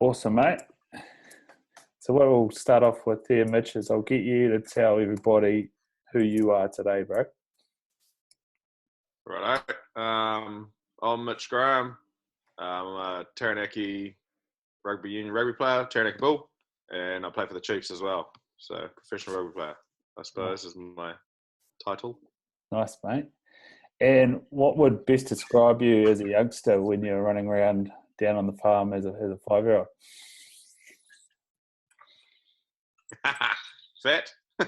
Awesome, mate. So what we'll start off with here, Mitch, is I'll get you to tell everybody who you are today, bro. Right. I'm Mitch Graham. I'm a Taranaki rugby union rugby player, Taranaki Bull, and I play for the Chiefs as well. So professional rugby player, I suppose, is my title. Nice, mate. And what would best describe you as a youngster when you're running around down on the farm as a 5-year-old? Fat. No,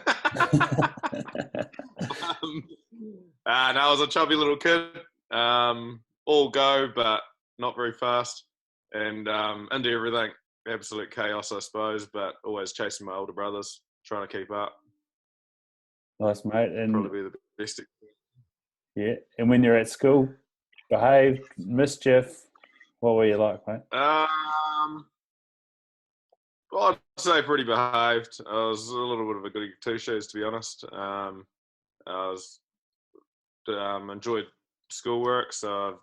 I was a chubby little kid. All go, but not very fast, and into everything. Absolute chaos, I suppose, but always chasing my older brothers, trying to keep up. Nice, mate. And probably be the best. Yeah, and when you're at school, behaved, mischief, what were you like, mate? Well, I'd say pretty behaved. I was a little bit of a goody two-shoes, to be honest. I enjoyed schoolwork, so I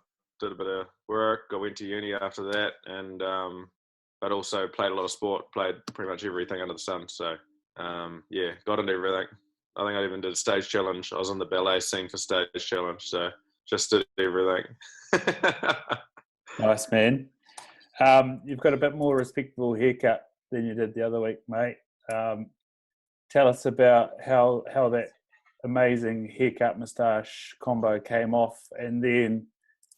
did a bit of work. I went to uni after that, and but also played a lot of sport. Played pretty much everything under the sun. So yeah, got into everything. I think I even did a stage challenge. I was on the ballet scene for stage challenge, so just did everything. Nice, man. You've got a bit more respectable haircut than you did the other week, mate. Tell us about how that amazing haircut moustache combo came off, and then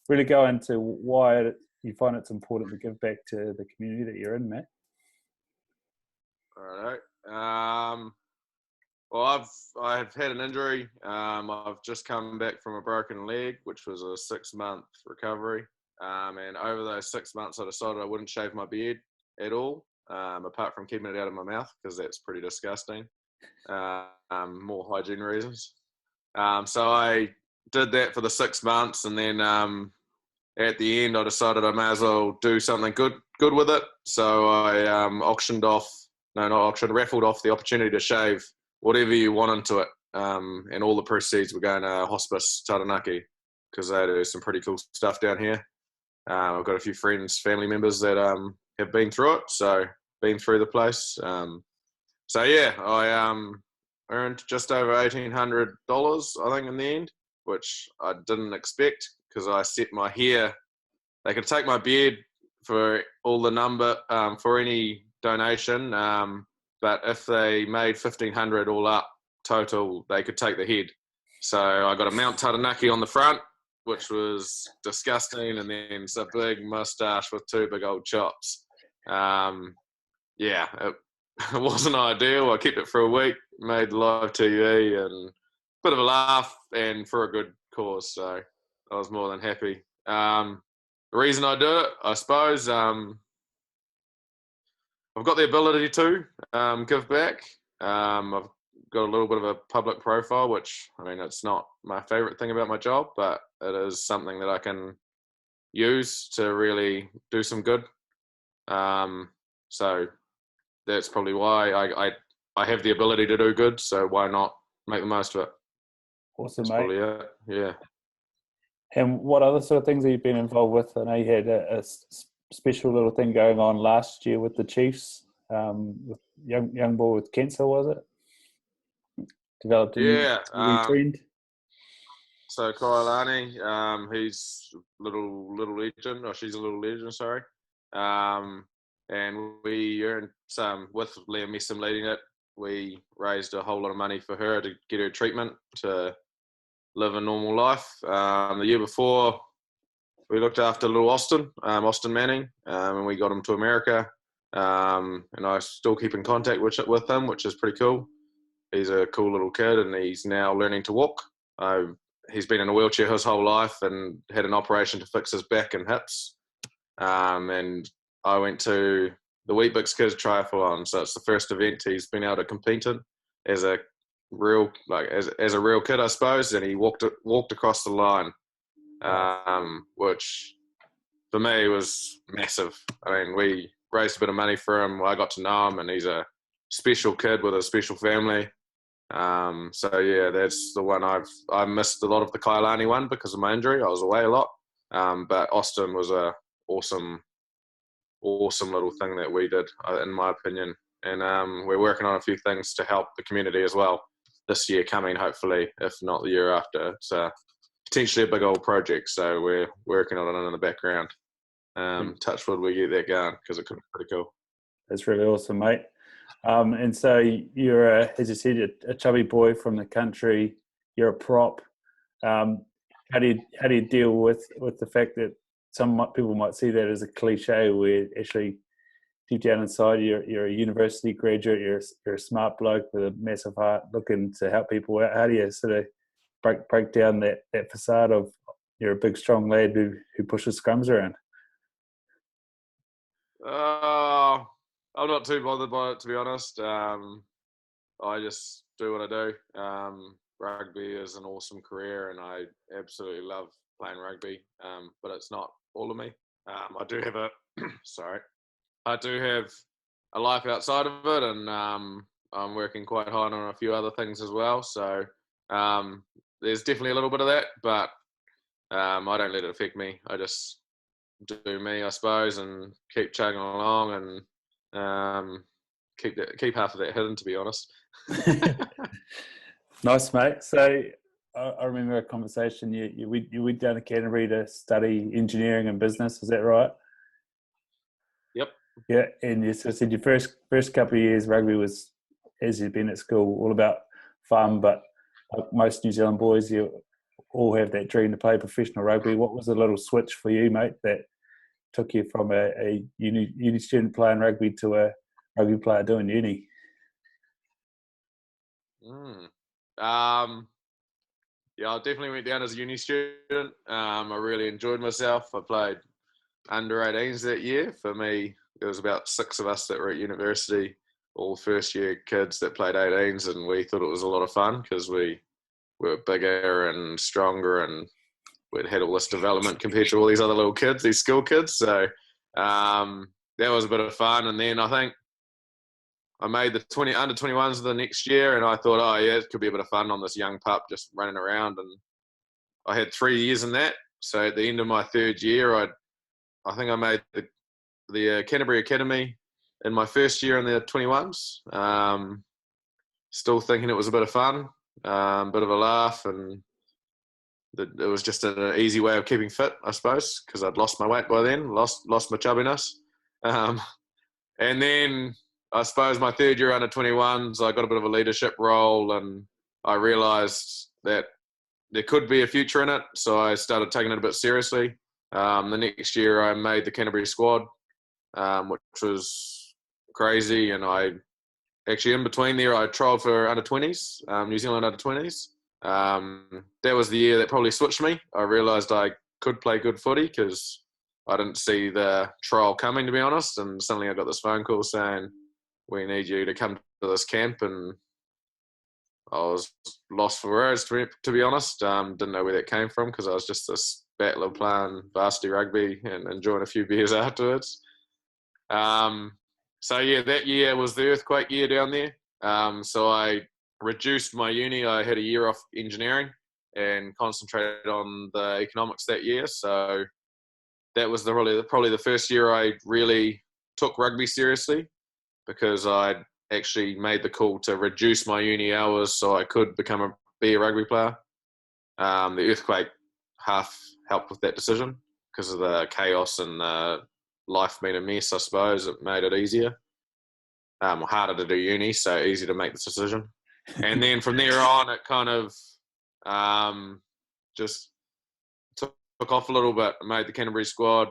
really go into why you find it's important to give back to the community that you're in, mate. All right. Well, I've had an injury. I've just come back from a broken leg, which was a 6-month recovery. And over those 6 months, I decided I wouldn't shave my beard at all, apart from keeping it out of my mouth, because that's pretty disgusting. More hygiene reasons. So I did that for the 6 months, and then at the end, I decided I may as well do something good with it. So I raffled off the opportunity to shave whatever you want into it, and all the proceeds were going to Hospice Taranaki, because they do some pretty cool stuff down here. I've got a few friends, family members that have been through it, so been through the place. So yeah, I earned just over $1,800, I think, in the end, which I didn't expect, because I set my hair. They could take my beard for all the number for any donation. But if they made $1,500 all up total, they could take the head. So I got a Mount Taranaki on the front, which was disgusting, and then it's a big mustache with 2 big old chops. Yeah, it wasn't ideal. I kept it for a week, made live TV, and a bit of a laugh, and for a good cause. So I was more than happy. The reason I did it, I suppose, I've got the ability to give back. I've got a little bit of a public profile, which, I mean, it's not my favourite thing about my job, but it is something that I can use to really do some good. So that's probably why I have the ability to do good, so why not make the most of it? Awesome, that's mate. Probably it. Yeah. And what other sort of things have you been involved with? I know you had a special little thing going on last year with the Chiefs, with young boy with cancer, was it? Developed a new trend. So Kailani, he's little legend, or she's a little legend, sorry. And we earned some, with Liam Messam leading it, we raised a whole lot of money for her to get her treatment to live a normal life. The year before, we looked after little Austin Manning, and we got him to America. And I still keep in contact with him, which is pretty cool. He's a cool little kid, and he's now learning to walk. He's been in a wheelchair his whole life and had an operation to fix his back and hips. And I went to the Weet-Bix Kids Triathlon, so it's the first event he's been able to compete in as a real kid, I suppose. And he walked across the line, which for me was massive. I mean, we raised a bit of money for him. I got to know him, and he's a special kid with a special family. So yeah, that's the one I missed a lot of the Kailani one because of my injury. I was away a lot. But Austin was a awesome awesome little thing that we did, in my opinion. And we're working on a few things to help the community as well this year coming, hopefully, if not the year after. It's potentially a big old project, so we're working on it in the background. Touch wood, we get that going because it could be pretty cool. That's really awesome, mate. And so you're, as you said, a chubby boy from the country. You're a prop. How do you deal with the fact that some people might see that as a cliche, where actually deep down inside you're a university graduate, you're a smart bloke with a massive heart looking to help people out? How do you sort of break down that facade of you're a big strong lad who pushes scrums around? I'm not too bothered by it, to be honest. I just do what I do. Rugby is an awesome career, and I absolutely love playing rugby. But it's not all of me. I do have I do have a life outside of it, and I'm working quite hard on a few other things as well. So there's definitely a little bit of that, but I don't let it affect me. I just do me, I suppose, and keep chugging along, and keep half of that hidden, to be honest. Nice, mate. So I remember a conversation. You went down to Canterbury to study engineering and business. Is that right? Yep. Yeah, and you sort of said your first couple of years rugby was, as you've been at school, all about fun. But like most New Zealand boys, you all have that dream to play professional rugby. What was the little switch for you, mate, that took you from a uni student playing rugby to a rugby player doing uni? Yeah, I definitely went down as a uni student. I really enjoyed myself. I played under 18s that year. For me, there was about 6 of us that were at university, all first year kids that played 18s, and we thought it was a lot of fun because we were bigger and stronger, and we'd had all this development compared to all these other little kids, these school kids. So that was a bit of fun. And then I think I made the under 21s the next year, and I thought, oh yeah, it could be a bit of fun on this young pup just running around. And I had 3 years in that. So at the end of my 3rd year, I think I made the Canterbury Academy in my first year in the 21s. Still thinking it was a bit of fun, bit of a laugh, and it was just an easy way of keeping fit, I suppose, because I'd lost my weight by then, lost my chubbiness. And then I suppose my 3rd year under 21s, I got a bit of a leadership role, and I realised that there could be a future in it. So I started taking it a bit seriously. The next year I made the Canterbury squad, which was crazy. And I actually, in between there, I trialled for under 20s, New Zealand under 20s. That was the year that probably switched me. I realised I could play good footy because I didn't see the trial coming, to be honest. And suddenly I got this phone call saying, we need you to come to this camp. And I was lost for words, to be honest. Didn't know where that came from because I was just this battler playing varsity rugby and enjoying a few beers afterwards. So yeah, that year was the earthquake year down there. So I reduced my uni. I had a year off engineering and concentrated on the economics that year. So that was probably the first year I really took rugby seriously, because I'd actually made the call to reduce my uni hours so I could be a rugby player. The earthquake half helped with that decision because of the chaos and life being a mess, I suppose. It made it easier. Harder to do uni, so easy to make this decision. And then from there on, it kind of just took off a little bit. I made the Canterbury squad,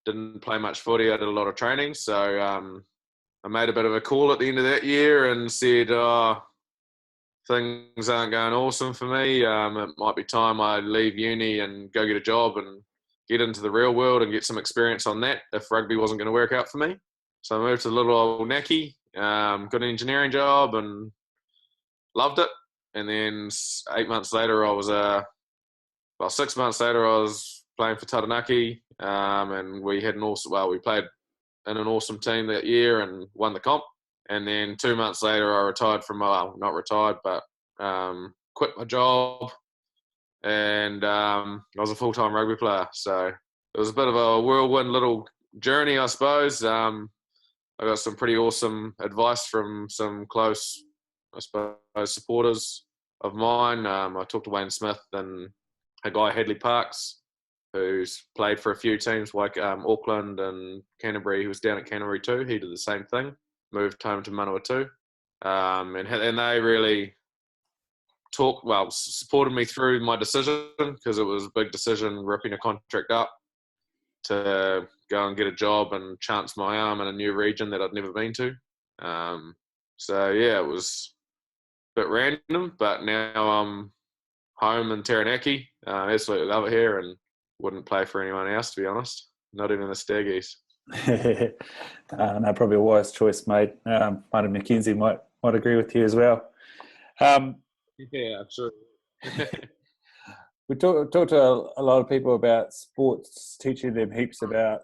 didn't play much footy. I did a lot of training. So I made a bit of a call at the end of that year and said, things aren't going awesome for me. It might be time I leave uni and go get a job and get into the real world and get some experience on that if rugby wasn't going to work out for me. So I moved to the little old Naki, got an engineering job and loved it. And then 6 months later, I was playing for Taranaki, and we played in an awesome team that year and won the comp. And then 2 months later, I retired not retired, but quit my job, and I was a full-time rugby player. So it was a bit of a whirlwind little journey, I suppose. I got some pretty awesome advice from some close, I suppose, supporters of mine. I talked to Wayne Smith and a guy, Hadley Parks, who's played for a few teams like Auckland and Canterbury. He was down at Canterbury too. He did the same thing, moved home to Manawatu. And they really supported me through my decision, because it was a big decision ripping a contract up to go and get a job and chance my arm in a new region that I'd never been to. So yeah, it was a bit random, but now I'm home in Taranaki. Absolutely love it here and wouldn't play for anyone else, to be honest. Not even the Staggies. No, probably a wise choice, mate. Martin McKenzie might agree with you as well. Yeah, absolutely. We talked to a lot of people about sports, teaching them heaps about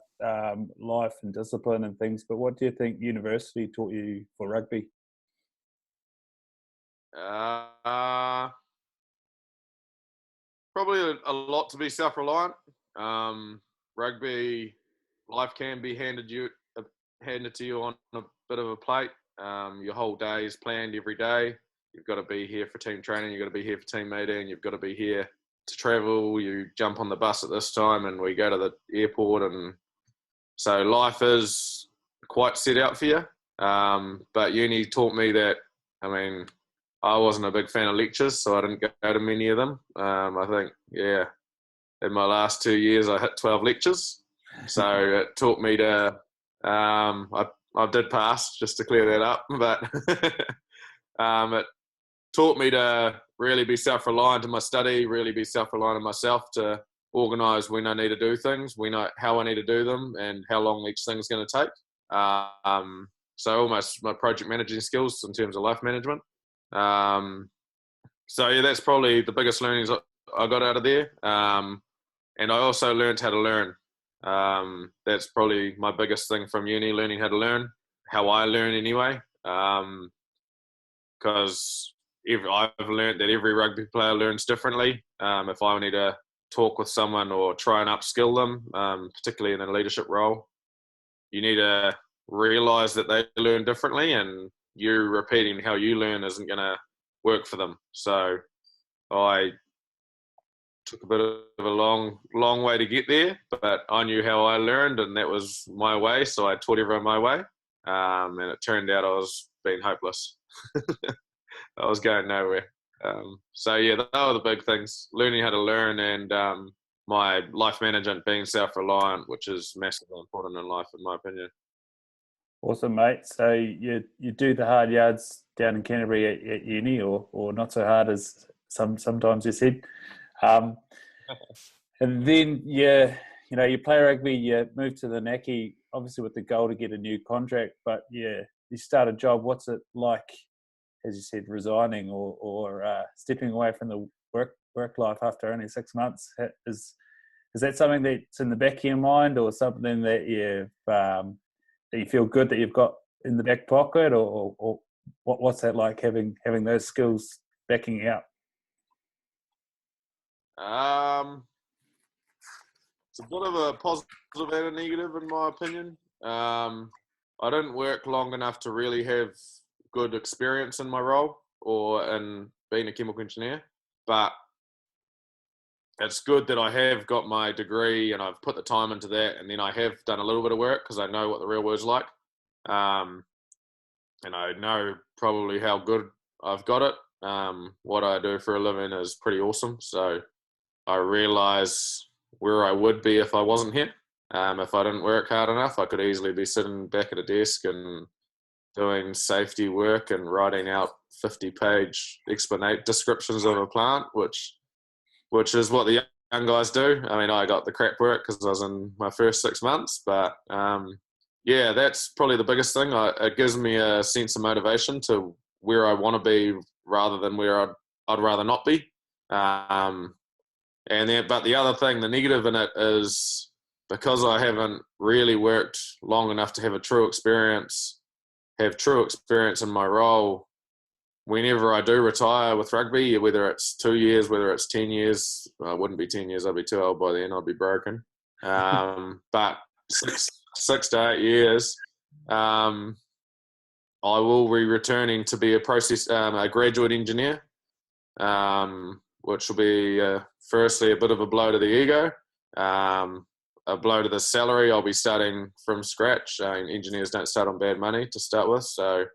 life and discipline and things, but what do you think university taught you for rugby? Probably a lot to be self-reliant. Rugby life can be handed to you on a bit of a plate. Your whole day is planned every day. You've got to be here for team training. You've got to be here for team meeting. You've got to be here to travel. You jump on the bus at this time and we go to the airport. And so life is quite set out for you. But uni taught me that, I wasn't a big fan of lectures, so I didn't go to many of them. I think, in my last 2 years, I hit 12 lectures. So it taught me to, I did pass, just to clear that up, but it taught me to really be self-reliant in my study, really be self-reliant in myself to organise when I need to do things, when how I need to do them, and how long each thing's going to take. So almost my project managing skills in terms of life management. So yeah, that's probably the biggest learnings I got out of there. And I also learned how to learn. That's probably my biggest thing from uni, learning how to learn, how I learn anyway. Because I've learned that every rugby player learns differently. If I need to talk with someone or try and upskill them, particularly in a leadership role, you need to realise that they learn differently, and you repeating how you learn isn't going to work for them. So I took a bit of a long way to get there, but I knew how I learned, and that was my way. So I taught everyone my way, and it turned out I was being hopeless. I was going nowhere. So yeah, those are the big things: learning how to learn, and my life management, being self-reliant, which is massively important in life, in my opinion. Awesome, mate. So you do the hard yards down in Canterbury at uni, or not so hard as sometimes you said. And then you play rugby, you move to the Naki, obviously with the goal to get a new contract, but you start a job. What's it like, as you said, resigning or stepping away from the work life after only 6 months? Is that something that's in the back of your mind, or something that you feel good that you've got in the back pocket, or what's that like, having those skills backing you up? It's a bit of a positive and a negative, in my opinion. I didn't work long enough to really have good experience in my role or in being a chemical engineer, but it's good that I have got my degree and I've put the time into that, and then I have done a little bit of work because I know what the real world's like, and I know probably how good I've got it. What I do for a living is pretty awesome, so I realise where I would be if I wasn't here. If I didn't work hard enough, I could easily be sitting back at a desk and doing safety work and writing out 50-page descriptions of a plant, which is what the young guys do. I got the crap work because I was in my first 6 months, but that's probably the biggest thing. It gives me a sense of motivation to where I want to be rather than where I'd rather not be. But the other thing, the negative in it, is because I haven't really worked long enough to have true experience in my role. Whenever I do retire with rugby, whether it's 2 years, whether it's 10 years, it wouldn't be 10 years, I'd be too old by then, I'd be broken. But 6 to 8 years, I will be returning to be a graduate engineer, which will be firstly a bit of a blow to the ego, a blow to the salary. I'll be starting from scratch. Engineers don't start on bad money to start with, so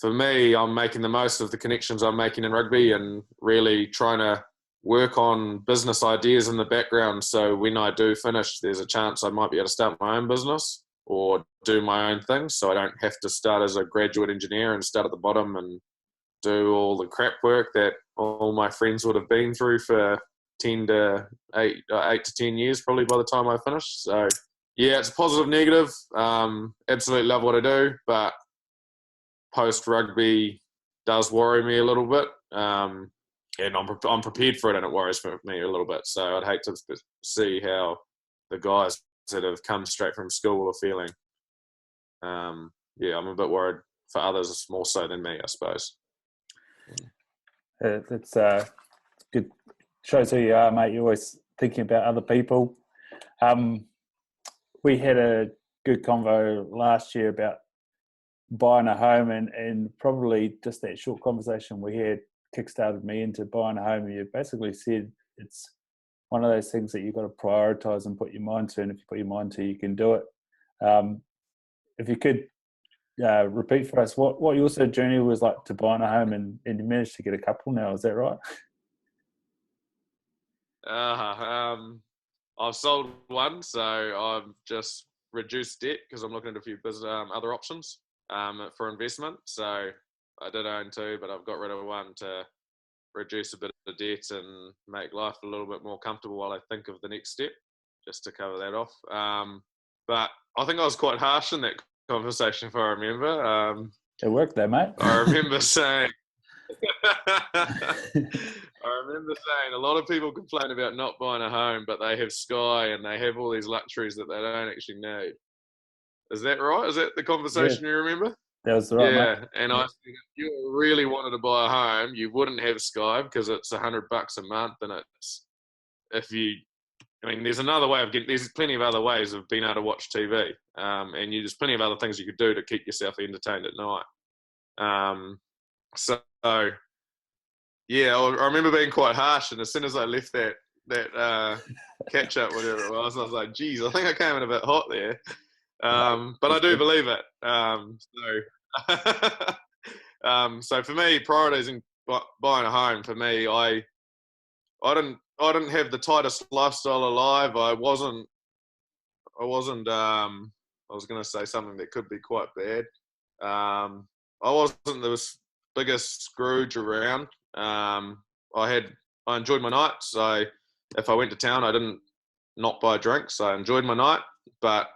for me, I'm making the most of the connections I'm making in rugby and really trying to work on business ideas in the background. So when I do finish, there's a chance I might be able to start my own business or do my own thing. So I don't have to start as a graduate engineer and start at the bottom and do all the crap work that all my friends would have been through for 8 to 10 years, probably by the time I finish. So yeah, it's a positive, negative. Absolutely love what I do, but post rugby does worry me a little bit, and I'm prepared for it, and it worries me a little bit. So I'd hate to see how the guys that have come straight from school are feeling. Yeah, I'm a bit worried for others more so than me, I suppose. It's good. Shows who you are, mate. You're always thinking about other people. We had a good convo last year about buying a home, and probably just that short conversation we had kickstarted me into buying a home. You basically said it's one of those things that you've got to prioritise and put your mind to, and if you put your mind to, you can do it. If you could repeat for us what your sort of journey was like to buying a home, and you managed to get a couple now, is that right? I've sold one, so I've just reduced debt because I'm looking at a few other options for investment. So I did own 2, but I've got rid of one to reduce a bit of debt and make life a little bit more comfortable while I think of the next step, just to cover that off. But I think I was quite harsh in that conversation, if I remember. It worked though, mate. I remember saying a lot of people complain about not buying a home, but they have Sky and they have all these luxuries that they don't actually need. Is that right? Is that the conversation you remember? That was right, yeah, mate. And I think if you really wanted to buy a home, you wouldn't have Sky because it's $100 a month, and there's another way of there's plenty of other ways of being able to watch TV, and there's plenty of other things you could do to keep yourself entertained at night. So yeah, I remember being quite harsh, and as soon as I left that catch up, whatever it was, I was like, geez, I think I came in a bit hot there. But I do believe it. So for me, prioritizing buying a home, for me, I didn't have the tightest lifestyle alive. I was going to say something that could be quite bad. I wasn't the biggest Scrooge around. I enjoyed my nights. If I went to town, I didn't not buy drinks. I enjoyed my night, but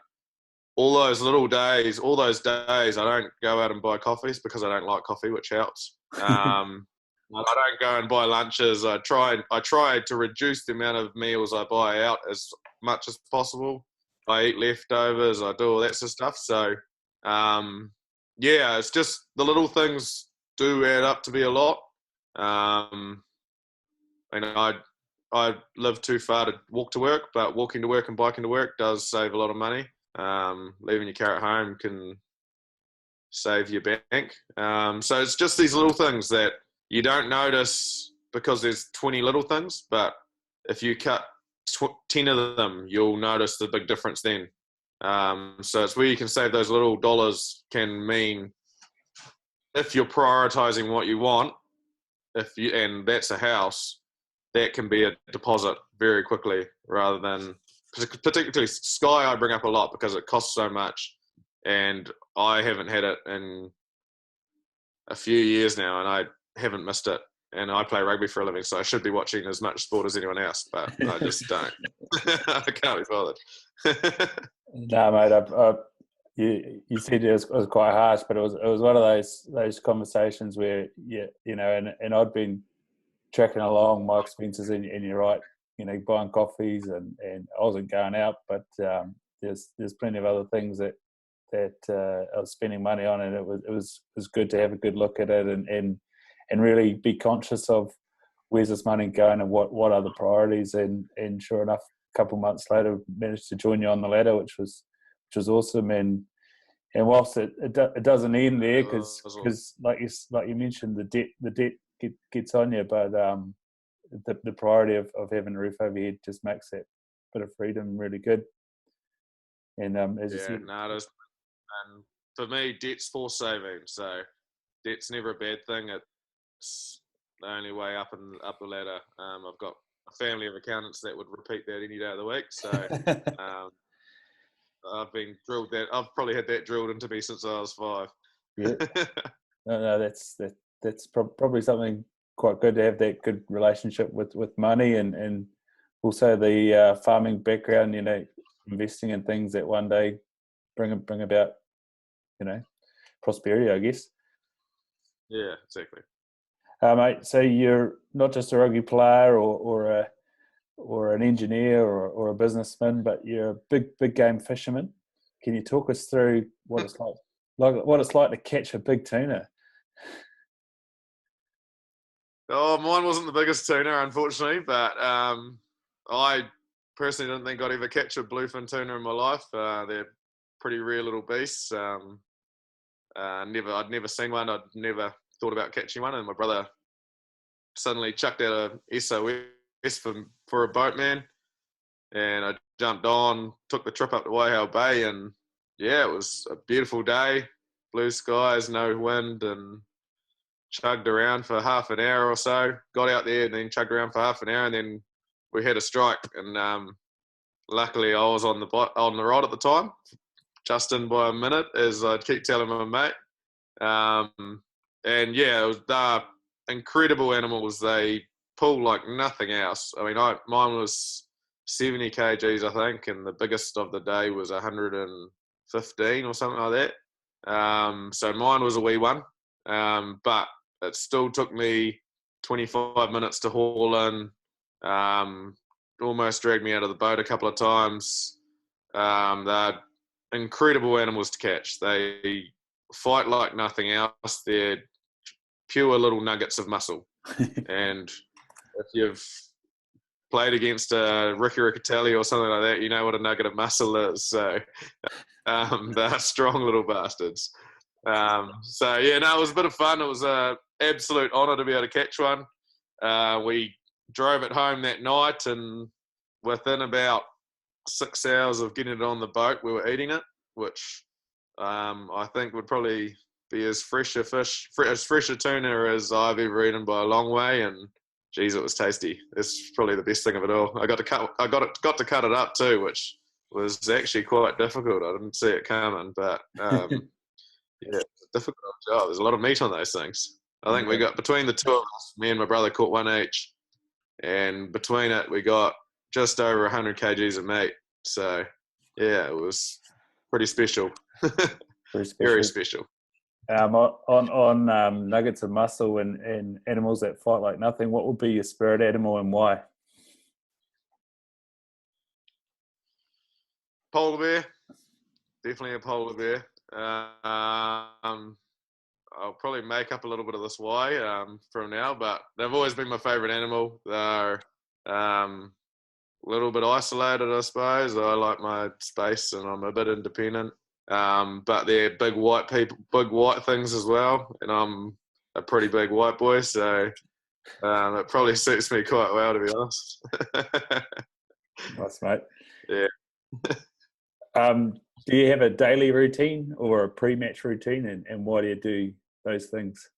all those days, I don't go out and buy coffees because I don't like coffee, which helps. I don't go and buy lunches. I try to reduce the amount of meals I buy out as much as possible. I eat leftovers. I do all that sort of stuff. So, it's just the little things do add up to be a lot. I live too far to walk to work, but walking to work and biking to work does save a lot of money. Leaving your car at home can save your bank. So it's just these little things that you don't notice because there's 20 little things, but if you cut 10 of them, you'll notice the big difference then. So it's where you can save those little dollars can mean, if you're prioritizing what you want, and that's a house, that can be a deposit very quickly, rather than, particularly Sky I bring up a lot because it costs so much, and I haven't had it in a few years now, and I haven't missed it. And I play rugby for a living, so I should be watching as much sport as anyone else, but I just don't. I can't be bothered. No, mate. You said it was quite harsh, but it was one of those conversations where and I'd been tracking along my expenses, and you're right, buying coffees, and I wasn't going out, but there's plenty of other things that I was spending money on, and it was good to have a good look at it and really be conscious of where's this money going and what are the priorities, and sure enough, couple months later managed to join you on the ladder, which was awesome. And whilst it doesn't end there, because like you mentioned, the debt gets on you, but the priority of having a roof over your head just makes that bit of freedom really good. And as you said, and for me, debt's forced saving, so debt's never a bad thing. It's the only way up the ladder. I've got a family of accountants that would repeat that any day of the week. So I've been drilled that. I've probably had that drilled into me since I was 5. Yeah. No, that's probably something quite good to have, that good relationship with money, and also the farming background. Investing in things that one day bring about, prosperity, I guess. Yeah, exactly. Mate, so you're not just a rugby player or an engineer or a businessman, but you're a big game fisherman. Can you talk us through what it's like to catch a big tuna? Oh, mine wasn't the biggest tuna, unfortunately, but I personally didn't think I'd ever catch a bluefin tuna in my life. They're pretty rare little beasts. I'd never seen one. I'd never thought about catching one, and my brother suddenly chucked out a SOS for a boatman, and I jumped on, took the trip up to Waihau Bay, and yeah, it was a beautiful day, blue skies, no wind, and chugged around for half an hour or so. Got out there and then chugged around for half an hour, and then we had a strike. And luckily, I was on the rod at the time, just in by a minute, as I'd keep telling my mate. And yeah, it was incredible animals. They pull like nothing else. I mean, mine was 70 kgs, I think, and the biggest of the day was 115 or something like that. So mine was a wee one, but it still took me 25 minutes to haul in. Almost dragged me out of the boat a couple of times. They're incredible animals to catch. They fight like nothing else. They're pure little nuggets of muscle. And if you've played against a Ricky Riccatelli or something like that, you know what a nugget of muscle is. So they're strong little bastards. So yeah, no, it was a bit of fun. It was an absolute honour to be able to catch one. We drove it home that night, and within about 6 hours of getting it on the boat, we were eating it, which I think would probably be as fresh a tuna as I've ever eaten by a long way. And geez, it was tasty. It's probably the best thing of it all. I got to cut it up too, which was actually quite difficult. I didn't see it coming, but yeah, it's a difficult job. There's a lot of meat on those things. I think we got, between the two of us, me and my brother caught one each, and between it we got just over 100 kgs of meat. So yeah, it was pretty special. Very special. On nuggets of muscle and animals that fight like nothing, what would be your spirit animal and why? Polar bear. Definitely a polar bear. I'll probably make up a little bit of this why from now, but they've always been my favourite animal. They're a little bit isolated, I suppose. I like my space and I'm a bit independent. But they're big white things as well, and I'm a pretty big white boy, so it probably suits me quite well, to be honest. Nice, mate. Yeah. Do you have a daily routine or a pre-match routine, and why do you do those things?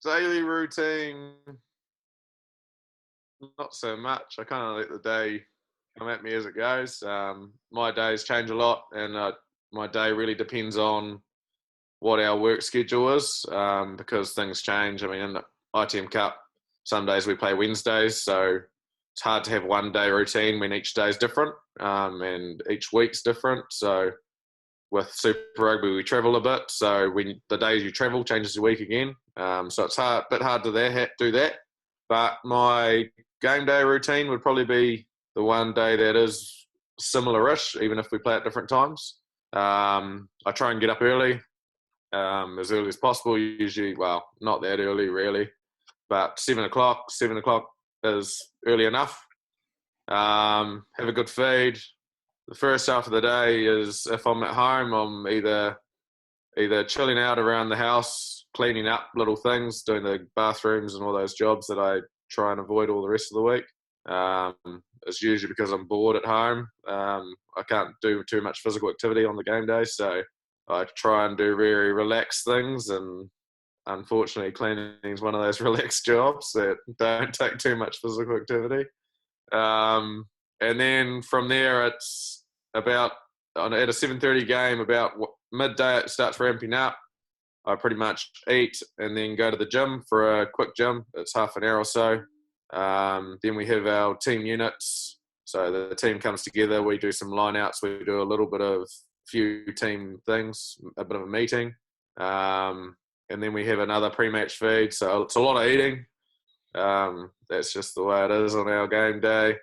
Daily routine, not so much. I kind of let the day come at me as it goes. My days change a lot, and my day really depends on what our work schedule is, because things change. I mean, in the ITM Cup, some days we play Wednesdays, so it's hard to have one day routine when each day is different, and each week's different. So with Super Rugby, we travel a bit, so when the days you travel changes the week again. So it's a bit hard to do that. But my game day routine would probably be the one day that is similar-ish, even if we play at different times. I try and get up early, as early as possible, usually, well, not that early, really. but 7 o'clock is early enough. Have a good feed. The first half of the day is, if I'm at home, I'm either chilling out around the house, cleaning up little things, doing the bathrooms and all those jobs that I try and avoid all the rest of the week. It's usually because I'm bored at home. I can't do too much physical activity on the game day, so I try and do very relaxed things, and unfortunately cleaning is one of those relaxed jobs that don't take too much physical activity. And then from there, it's about, at a 7:30 game, about midday it starts ramping up. I pretty much eat and then go to the gym for a quick gym. It's half an hour or so. Then we have our team units. So the team comes together. We do some line-outs. We do a little bit of few team things, a bit of a meeting. And then we have another pre-match feed. So it's a lot of eating. That's just the way it is on our game day.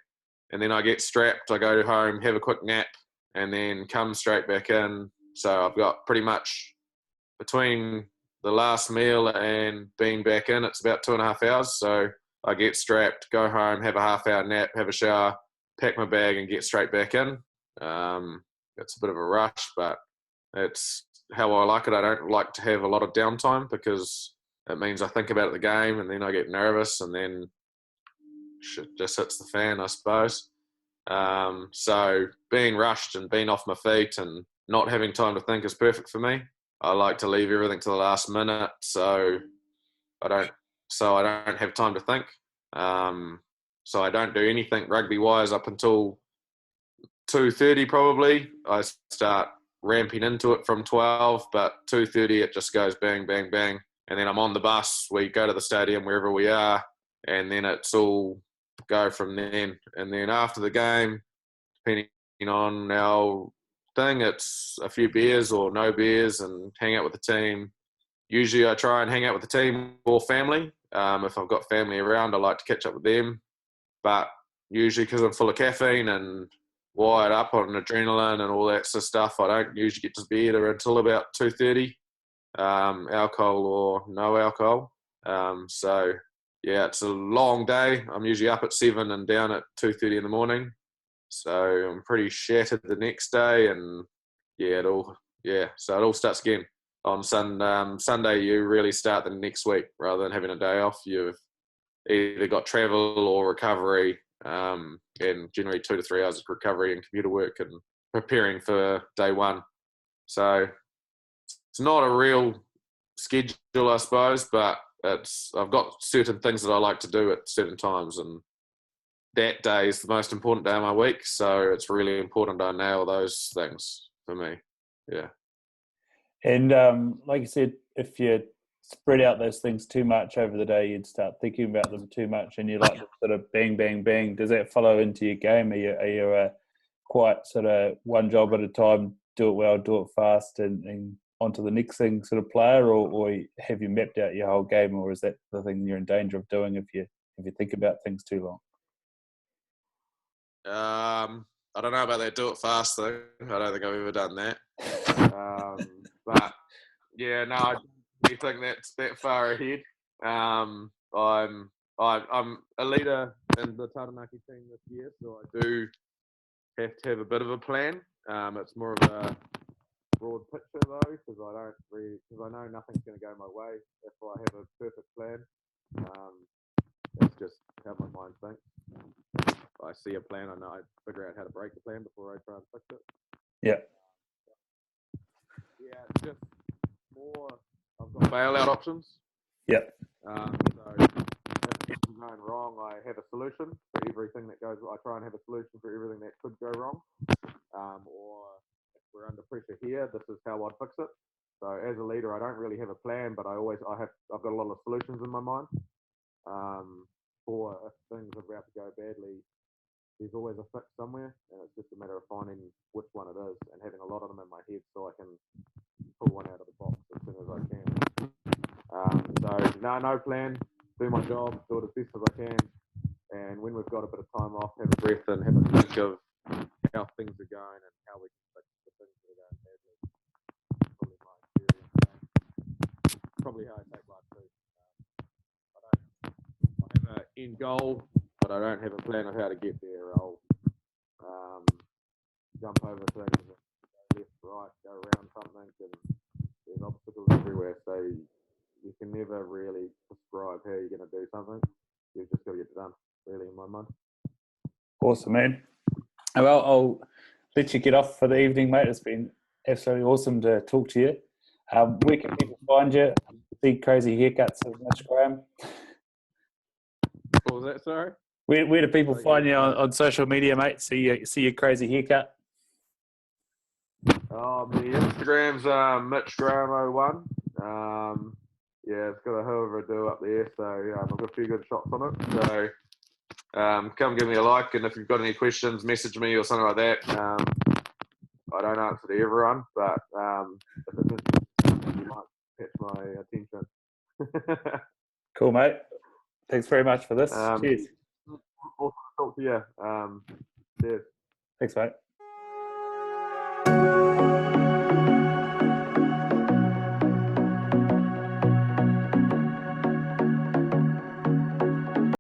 And then I get strapped. I go home, have a quick nap, and then come straight back in. So I've got pretty much between the last meal and being back in, it's about 2.5 hours. So I get strapped, go home, have a half-hour nap, have a shower, pack my bag, and get straight back in. It's a bit of a rush, but it's how I like it. I don't like to have a lot of downtime because it means I think about the game and then I get nervous and then shit just hits the fan, I suppose. So being rushed and being off my feet and not having time to think is perfect for me. I like to leave everything to the last minute, so I don't have time to think. So I don't do anything rugby-wise up until 2:30 probably. I start ramping into it from 12, but 2:30 it just goes bang, bang, bang. And then I'm on the bus. We go to the stadium wherever we are, and then it's all go from then. And then after the game, depending on our thing, it's a few beers or no beers and hang out with the team. Usually I try and hang out with the team or family. If I've got family around, I like to catch up with them. But usually because I'm full of caffeine and wired up on adrenaline and all that sort of stuff, I don't usually get to bed until about 2:30, alcohol or no alcohol. So, yeah, it's a long day. I'm usually up at 7 and down at 2:30 in the morning. So I'm pretty shattered the next day, and so it all starts again. On Sunday, you really start the next week rather than having a day off. You've either got travel or recovery, and generally 2 to 3 hours of recovery and computer work and preparing for day one. So it's not a real schedule, I suppose, but I've got certain things that I like to do at certain times, and that day is the most important day of my week. So it's really important I nail those things for me. Yeah. And like you said, if you spread out those things too much over the day, you'd start thinking about them too much, and you like to sort of bang, bang, bang. Does that follow into your game? Are you a quite sort of one job at a time, do it well, do it fast, and on to the next thing sort of player, or have you mapped out your whole game, or is that the thing you're in danger of doing if you think about things too long? I don't know about that do it fast thing. I don't think I've ever done that. But yeah, no, I don't think that's that far ahead. I'm a leader in the Taranaki team this year, so I do have to have a bit of a plan. It's more of a broad picture though, because I know nothing's going to go my way if I have a perfect plan. That's just how my mind thinks. If I see a plan, I know I figure out how to break the plan before I try and fix it. Yeah. Yeah, it's just more. I've got bailout options. Yeah. So if something's going wrong, I have a solution for everything that goes. I try and have a solution for everything that could go wrong. Or if we're under pressure here, this is how I'd fix it. So as a leader, I don't really have a plan, but I've got a lot of solutions in my mind. For if things are about to go badly, there's always a fix somewhere, and it's just a matter of finding which one it is and having a lot of them in my head so I can pull one out of the box as soon as I can. So no plan, do my job, do it as best as I can, and when we've got a bit of time off, have a breath and have a think of how things are going and how we can fix the things that are going badly. Probably my experience. Probably how I take life too. I don't end goal, but I don't have a plan of how to get there. I'll jump over things, go left, right, go around something, and there's obstacles everywhere. So you can never really prescribe how you're going to do something. You've just got to get it done, really, in my mind. Awesome, man. Well, I'll let you get off for the evening, mate. It's been absolutely awesome to talk to you. Where can people find you? See crazy haircuts of Mitch Graham. What was that, sorry? Where do people find you on social media, mate? See your crazy haircut. My Instagram's Mitch Graham 01. Yeah, it's got a hell of a do up there, so I've got a few good shots on it. So come give me a like, and if you've got any questions, message me or something like that. I don't answer to everyone, but if it's interesting, you might catch my attention. Cool, mate. Thanks very much for this. Cheers. Awesome to talk to you. Cheers. Thanks, mate.